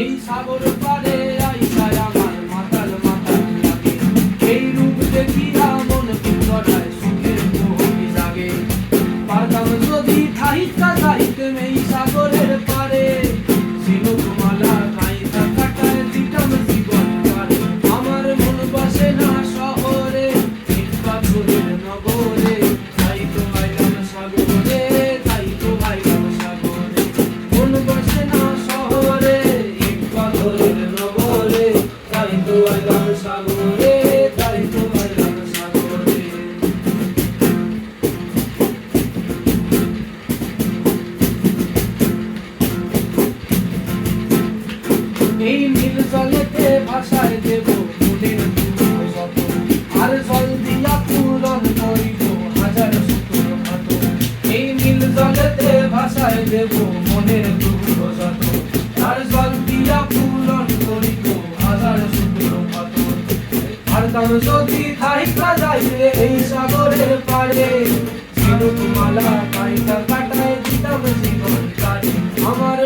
এই সাগর পারে আইসায় আমার মাতাল মাতাল লাগে, এই রূপ দেখিয়া মন পুনরায় সুখের মোহনী জাগে। পারতাম যদি থাইকা যাইতে এই সাগরের পারে, ঝিনুকমালা গাইতা কাটায় দিতাম জীবন পারে। আমার মন বসে না শহরে, ইট পাথরের নগরে, তাই তো আইলাম সাগরে, তাই তো আইলাম সাগরে। মন বসে না শহরে, ইট পাথরের নগরে, তাই তো আইলাম সাগরে, তাই তো আইলাম সাগরে। এই নীল জলেতে ভাসায় দেব মনের দুঃখ যত, আর জল দিয়া পূরণ করিব হাজার সূত্র ক্ষত। এই নীল জলেতে ভাসায় দেব মনের দুঃখ যত, আর জল দিয়া পূরণ করিব হাজার সূত্র ক্ষত। পারতাম যদি থাইকা যাইতে এই সাগরের পারে, ঝিনুকমালা গাইতা কাটায় দিতাম জীবন কারে। আমার